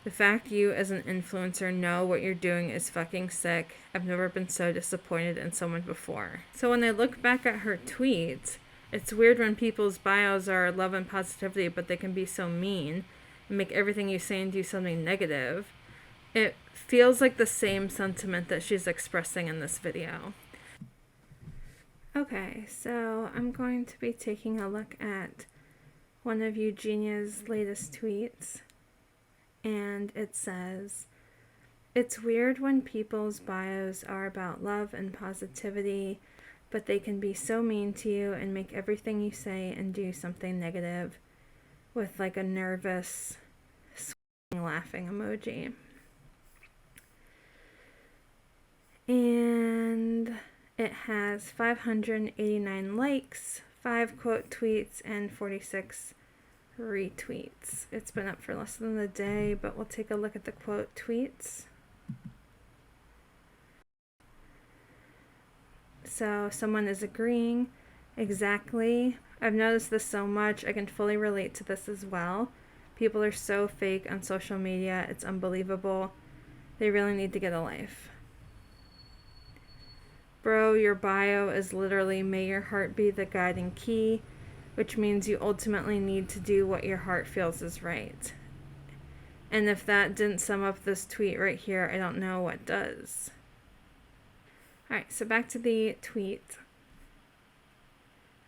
The fact you as an influencer know what you're doing is fucking sick. I've never been so disappointed in someone before. So when I look back at her tweets, it's weird when people's bios are love and positivity, but they can be so mean and make everything you say and do something negative. It feels like the same sentiment that she's expressing in this video. Okay, so I'm going to be taking a look at one of Eugenia's latest tweets. And it says, "It's weird when people's bios are about love and positivity, but they can be so mean to you and make everything you say and do something negative," with like a nervous, laughing emoji. And it has 589 likes, 5 quote tweets, and 46 retweets. It's been up for less than a day, but we'll take a look at the quote tweets. So someone is agreeing. Exactly. I've noticed this so much. I can fully relate to this as well. People are so fake on social media. It's unbelievable. They really need to get a life. Bro, your bio is literally "may your heart be the guiding key," which means you ultimately need to do what your heart feels is right. And if that didn't sum up this tweet right here, I don't know what does. Alright, so back to the tweet.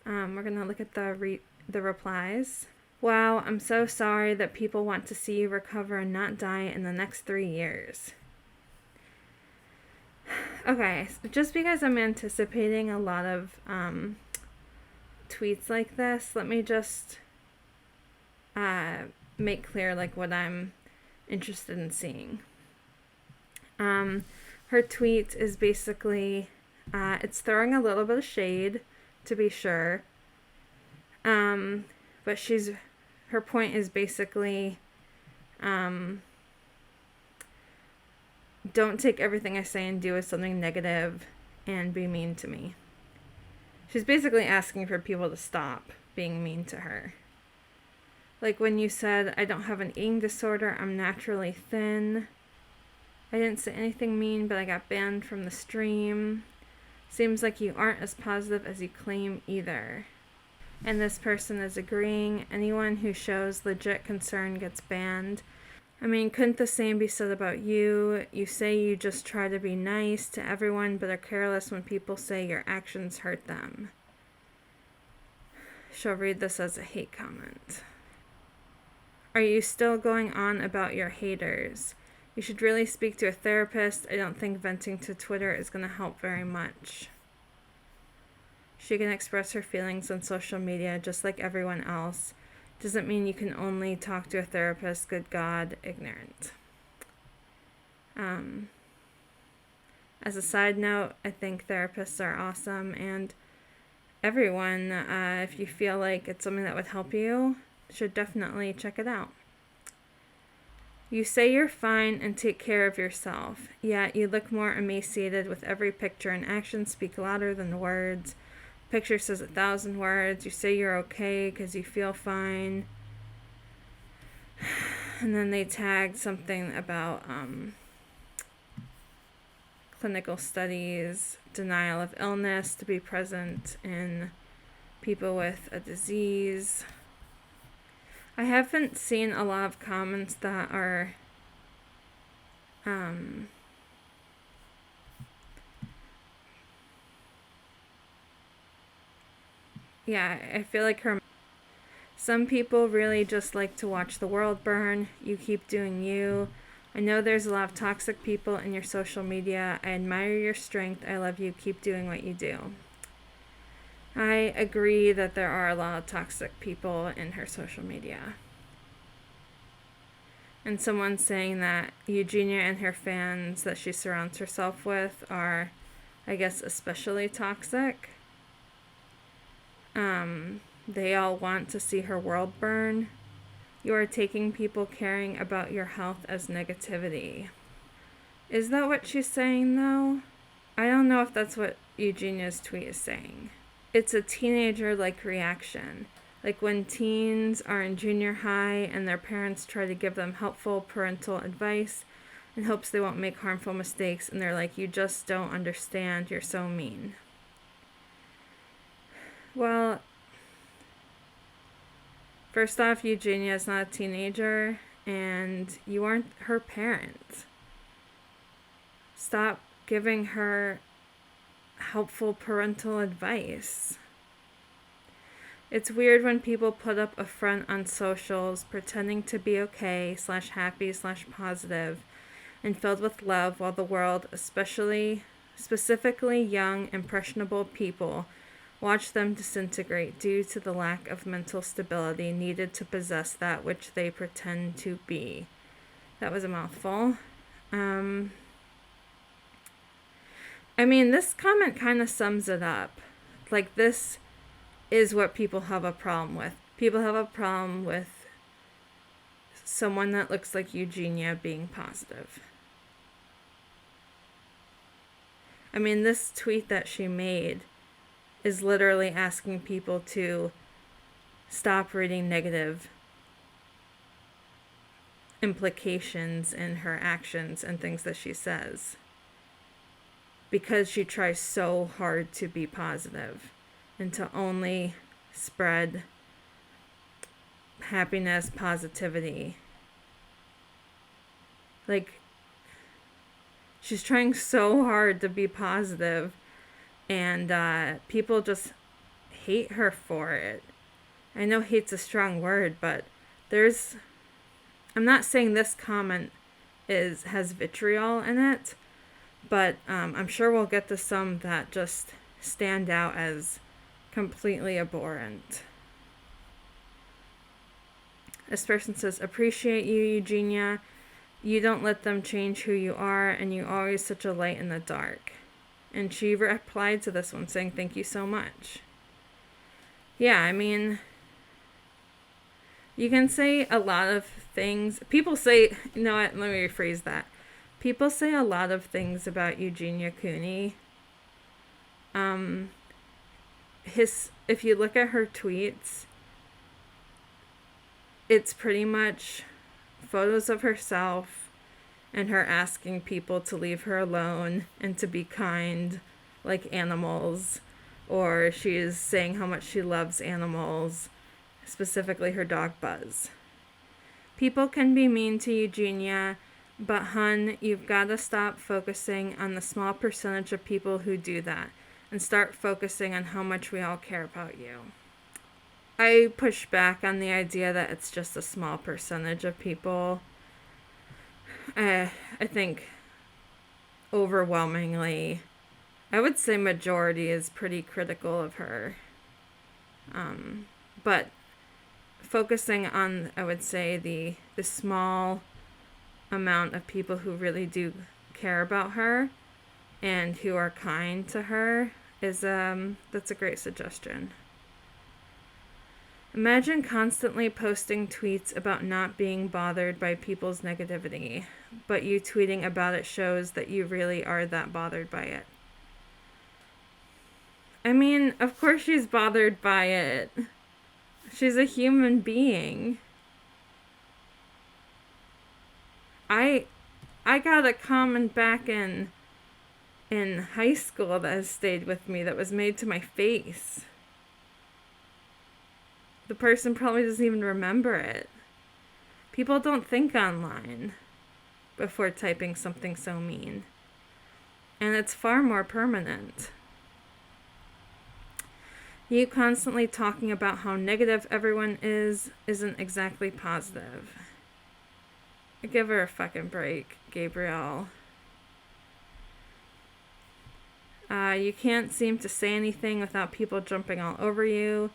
We're going to look at the replies. "Wow, I'm so sorry that people want to see you recover and not die in the next 3 years." Okay, so just because I'm anticipating a lot of tweets like this, let me just make clear like what I'm interested in seeing. Her tweet is basically, it's throwing a little bit of shade, to be sure, but her point is basically, don't take everything I say and do as something negative and be mean to me. She's basically asking for people to stop being mean to her. Like when you said, "I don't have an eating disorder, I'm naturally thin. I didn't say anything mean, but I got banned from the stream. Seems like you aren't as positive as you claim either." And this person is agreeing. "Anyone who shows legit concern gets banned. I mean, couldn't the same be said about you? You say you just try to be nice to everyone, but are careless when people say your actions hurt them." She'll read this as a hate comment. "Are you still going on about your haters? You should really speak to a therapist. I don't think venting to Twitter is going to help very much." She can express her feelings on social media just like everyone else. Doesn't mean you can only talk to a therapist. Good God, ignorant. As a side note, I think therapists are awesome, and everyone, if you feel like it's something that would help you, should definitely check it out. "You say you're fine and take care of yourself, yet you look more emaciated with every picture, and actions speak louder than words. Picture says 1,000 words. You say you're okay because you feel fine." And then they tagged something about clinical studies, denial of illness to be present in people with a disease. I haven't seen a lot of comments that are I feel like some people really just like to watch the world burn. You keep doing you. I know there's a lot of toxic people in your social media. I admire your strength. I love you. Keep doing what you do. I agree that there are a lot of toxic people in her social media. And someone saying that Eugenia and her fans that she surrounds herself with are, I guess, especially toxic. They all want to see her world burn. You are taking people caring about your health as negativity. Is that what she's saying, though? I don't know if that's what Eugenia's tweet is saying. It's a teenager-like reaction. Like when teens are in junior high and their parents try to give them helpful parental advice in hopes they won't make harmful mistakes, and they're like, you just don't understand, you're so mean. Well, first off, Eugenia is not a teenager, and you aren't her parent. Stop giving her helpful parental advice. It's weird when people put up a front on socials pretending to be okay / happy / positive and filled with love, while the world, specifically young, impressionable people, watch them disintegrate due to the lack of mental stability needed to possess that which they pretend to be. That was a mouthful. I mean, this comment kind of sums it up. Like, this is what people have a problem with. People have a problem with someone that looks like Eugenia being positive. I mean, this tweet that she made is literally asking people to stop reading negative implications in her actions and things that she says, because she tries so hard to be positive and to only spread happiness, positivity. Like, she's trying so hard to be positive, and people just hate her for it. I know hate's a strong word, but I'm not saying this comment has vitriol in it, but I'm sure we'll get to some that just stand out as completely abhorrent. This person says, appreciate you, Eugenia. You don't let them change who you are, and you're always such a light in the dark. And she replied to this one saying, thank you so much. Yeah, I mean, you can say a lot of things. People say, you know what, let me rephrase that. People say a lot of things about Eugenia Cooney. If you look at her tweets, it's pretty much photos of herself and her asking people to leave her alone and to be kind like animals, or she is saying how much she loves animals, specifically her dog Buzz. People can be mean to Eugenia, but hun, you've got to stop focusing on the small percentage of people who do that and start focusing on how much we all care about you. I push back on the idea that it's just a small percentage of people. I think overwhelmingly, I would say majority is pretty critical of her. But focusing on, I would say, the small amount of people who really do care about her and who are kind to her is that's a great suggestion. Imagine constantly posting tweets about not being bothered by people's negativity, but you tweeting about it shows that you really are that bothered by it. I mean, of course she's bothered by it. She's a human being. I got a comment back in high school that has stayed with me that was made to my face. The person probably doesn't even remember it. People don't think online before typing something so mean. And it's far more permanent. You constantly talking about how negative everyone isn't exactly positive. Give her a fucking break, Gabrielle. You can't seem to say anything without people jumping all over you.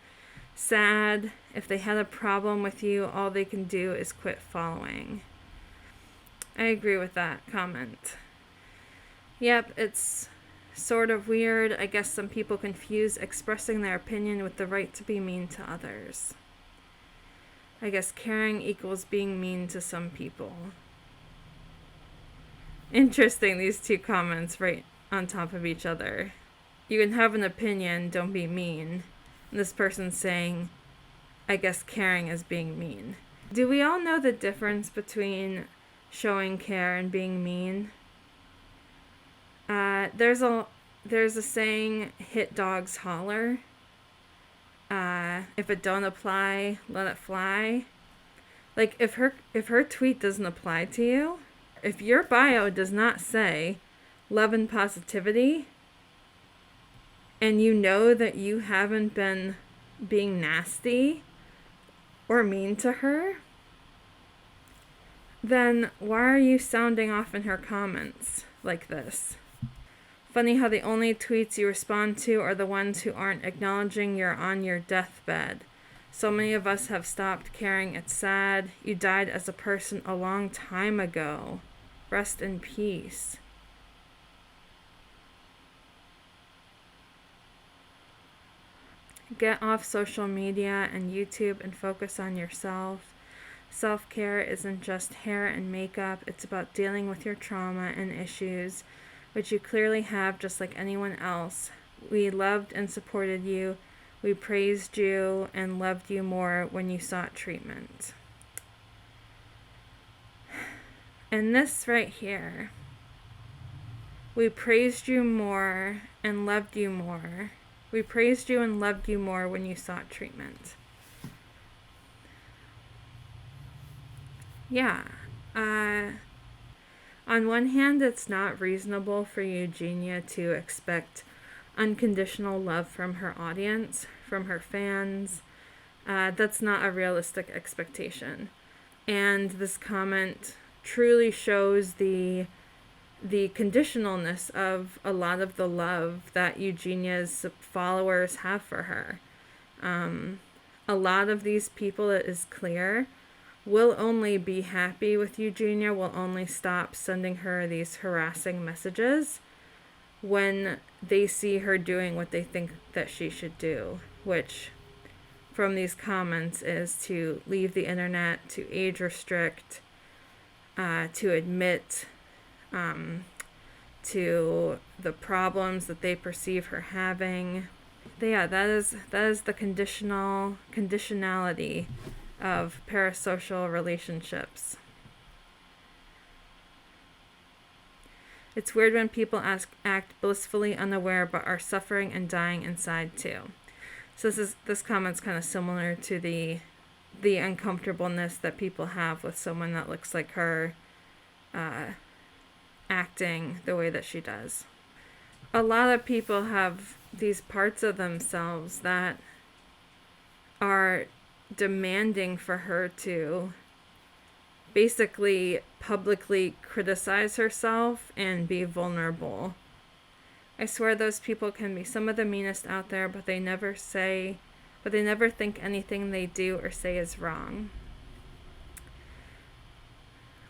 Sad. If they had a problem with you, all they can do is quit following. I agree with that comment. Yep, it's sort of weird. I guess some people confuse expressing their opinion with the right to be mean to others. I guess caring equals being mean to some people. Interesting, these two comments right on top of each other. You can have an opinion, don't be mean. And this person's saying, I guess caring as being mean. Do we all know the difference between showing care and being mean? There's a saying, hit dogs holler. If it don't apply, let it fly. Like if her tweet doesn't apply to you, if your bio does not say love and positivity, and you know that you haven't been being nasty or mean to her, then why are you sounding off in her comments like this? Funny how the only tweets you respond to are the ones who aren't acknowledging you're on your deathbed. So many of us have stopped caring. It's sad. You died as a person a long time ago. Rest in peace. Get off social media and YouTube and focus on yourself. Self-care isn't just hair and makeup. It's about dealing with your trauma and issues, which you clearly have just like anyone else. We loved and supported you. We praised you and loved you more when you sought treatment. And this right here, we praised you more and loved you more. We praised you and loved you more when you sought treatment. Yeah. On one hand, it's not reasonable for Eugenia to expect unconditional love from her audience, from her fans. That's not a realistic expectation. And this comment truly shows the conditionalness of a lot of the love that Eugenia's followers have for her. A lot of these people, it is clear, will only be happy with Eugenia, will only stop sending her these harassing messages when they see her doing what they think that she should do, which from these comments is to leave the internet, to age restrict, to admit to the problems that they perceive her having. Yeah, that is the conditionality of parasocial relationships. It's weird when people act blissfully unaware but are suffering and dying inside too. So this comment's kind of similar to the uncomfortableness that people have with someone that looks like her acting the way that she does. A lot of people have these parts of themselves that are demanding for her to basically publicly criticize herself and be vulnerable. I swear those people can be some of the meanest out there, but they never think anything they do or say is wrong.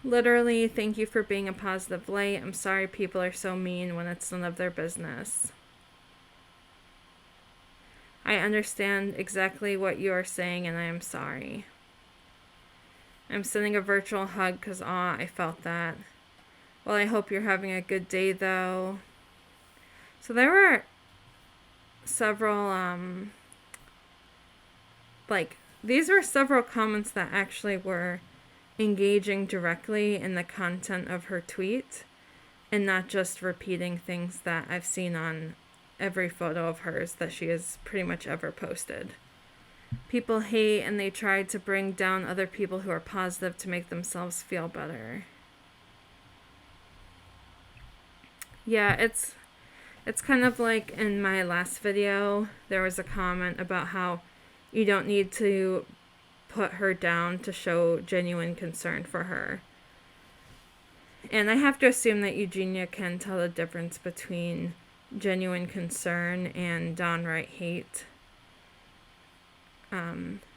Literally, thank you for being a positive light. I'm sorry people are so mean when it's none of their business. I understand exactly what you are saying and I am sorry. I'm sending a virtual hug because, I felt that. Well, I hope you're having a good day though. So there were several, these were several comments that actually were engaging directly in the content of her tweet and not just repeating things that I've seen on every photo of hers that she has pretty much ever posted. People hate and they try to bring down other people who are positive to make themselves feel better. Yeah, it's kind of like in my last video, there was a comment about how you don't need to put her down to show genuine concern for her. And I have to assume that Eugenia can tell the difference between genuine concern and downright hate.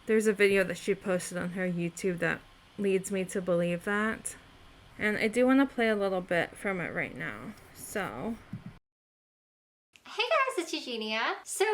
There's a video that she posted on her YouTube that leads me to believe that. And I do want to play a little bit from it right now. So... Hey guys, it's Eugenia. So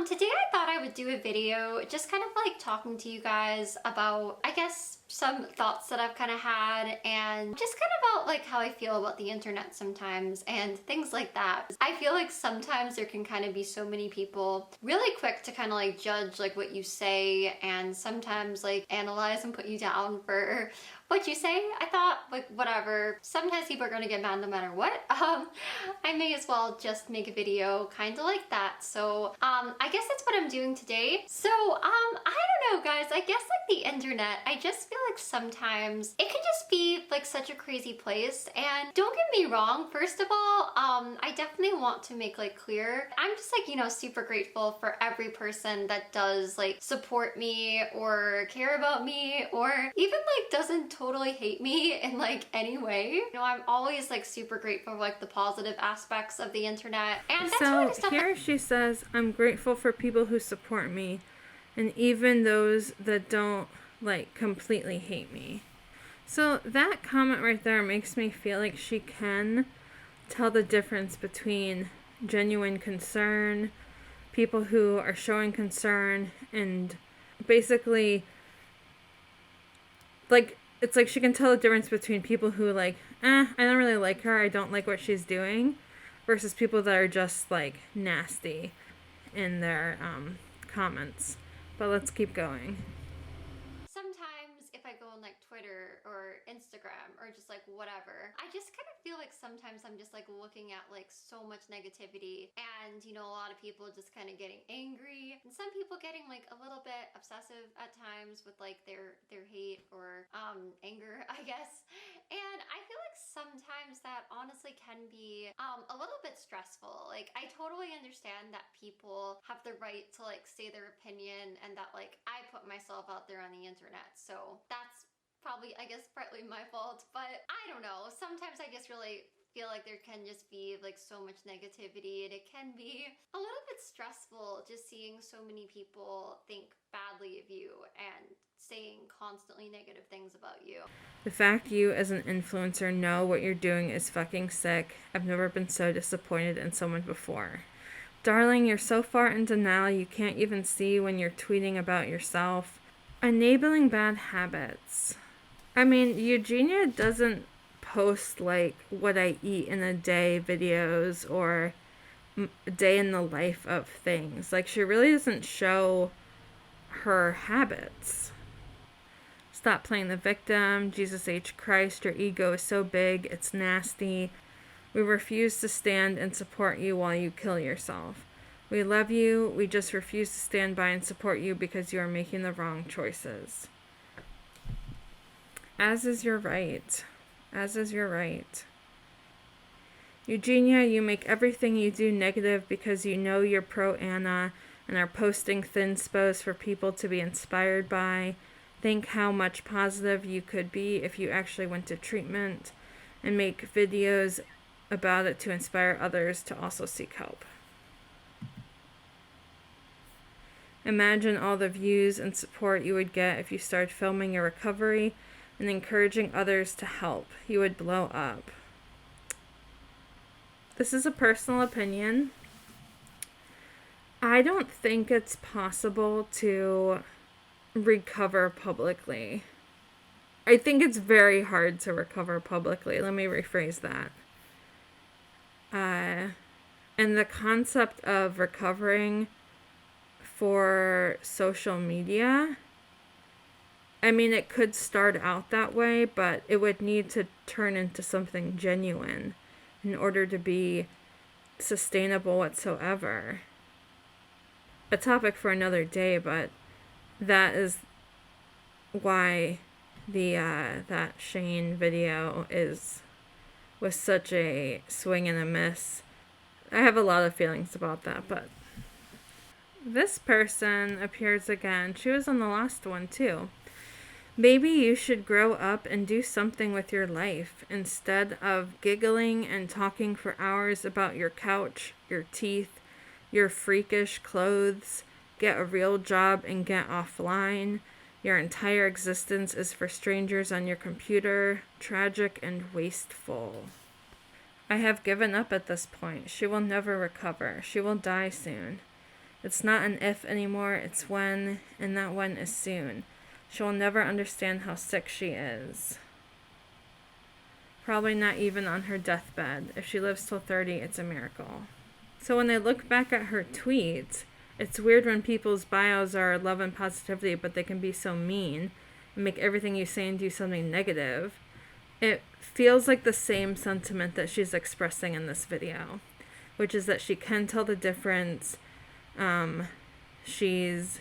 today I thought I would do a video just kind of like talking to you guys about, I guess, some thoughts that I've kind of had, and just kind of about like how I feel about the internet sometimes and things like that. I feel like sometimes there can kind of be so many people really quick to kind of like judge like what you say, and sometimes like analyze and put you down for what you say. I thought, like, whatever. Sometimes people are gonna get mad no matter what. I may as well just make a video kind of like that. So, I guess that's what I'm doing today. So, I don't know, guys. I guess like the internet, I just feel like sometimes it can just be like such a crazy place. And don't get me wrong. First of all, I definitely want to make like clear, I'm just like, you know, super grateful for every person that does like support me or care about me or even like doesn't totally hate me in like any way. You know, I'm always like super grateful for like the positive aspects of the internet. And that's really the So stuff here she says, I'm grateful for people who support me, and even those that don't like completely hate me. So that comment right there makes me feel like she can tell the difference between genuine concern, people who are showing concern, and basically like it's like she can tell the difference between people who like, I don't really like her, I don't like what she's doing, versus people that are just like nasty in their comments. But let's keep going. sometimes if I go on like Twitter or Instagram or just like whatever, I just kind of feel like sometimes I'm just like looking at like so much negativity, and you know, a lot of people just kind of getting angry, and some people getting like a little bit obsessive at times with like their hate or anger, I guess. And I feel like sometimes that honestly can be a little bit stressful. Like, I totally understand that people have the right to like say their opinion, and that like I put myself out there on the internet. So that's probably, I guess, partly my fault. But I don't know. Sometimes I just really feel like there can just be like so much negativity, and it can be a little bit stressful just seeing so many people think badly of you and saying constantly negative things about you. The fact you as an influencer know what you're doing is fucking sick. I've never been so disappointed in someone before. Darling, you're so far in denial you can't even see when you're tweeting about yourself. Enabling bad habits. I mean, Eugenia doesn't post like what I eat in a day videos or day in the life of things. Like, she really doesn't show her habits. Stop playing the victim. Jesus H. Christ, your ego is so big, it's nasty. We refuse to stand and support you while you kill yourself. We love you. We just refuse to stand by and support you because you are making the wrong choices. As is your right. As is your right. Eugenia, you make everything you do negative because you know you're pro-Anna and are posting thinspos for people to be inspired by. Think how much positive you could be if you actually went to treatment, and make videos about it to inspire others to also seek help. Imagine all the views and support you would get if you started filming your recovery and encouraging others to help. You would blow up. This is a personal opinion. I don't think it's possible to recover publicly. I think it's very hard to recover publicly. Let me rephrase that. And the concept of recovering for social media, I mean, it could start out that way, but it would need to turn into something genuine in order to be sustainable whatsoever. A topic for another day, but that is why the that Shane video was such a swing and a miss. I have a lot of feelings about that, but this person appears again. She was on the last one too. Maybe you should grow up and do something with your life instead of giggling and talking for hours about your couch, your teeth, your freakish clothes. Get a real job and get offline. Your entire existence is for strangers on your computer. Tragic and wasteful. I have given up at this point. She will never recover. She will die soon. It's not an if anymore, it's when, and that when is soon. She'll never understand how sick she is. Probably not even on her deathbed. If she lives till 30, it's a miracle. So when I look back at her tweets, it's weird when people's bios are love and positivity, but they can be so mean and make everything you say and do something negative. It feels like the same sentiment that she's expressing in this video, which is that she can tell the difference. She's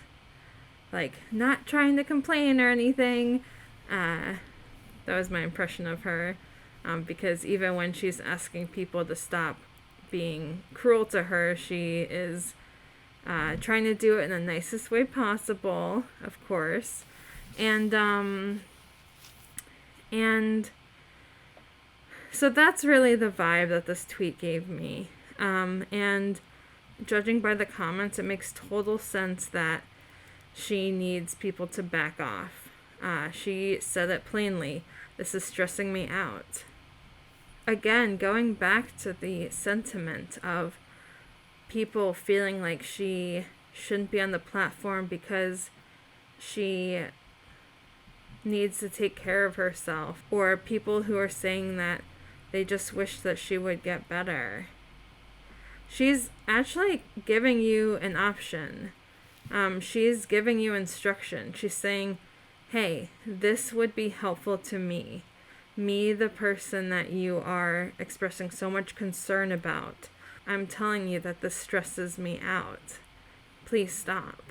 like not trying to complain or anything. That was my impression of her, because even when she's asking people to stop being cruel to her, she is trying to do it in the nicest way possible, of course. And so that's really the vibe that this tweet gave me. And judging by the comments, it makes total sense that she needs people to back off. She said it plainly. This is stressing me out. Again, going back to the sentiment of people feeling like she shouldn't be on the platform because she needs to take care of herself, or people who are saying that they just wish that she would get better. She's actually giving you an option. She's giving you instruction. She's saying, hey, this would be helpful to me. Me, the person that you are expressing so much concern about. I'm telling you that this stresses me out. Please stop.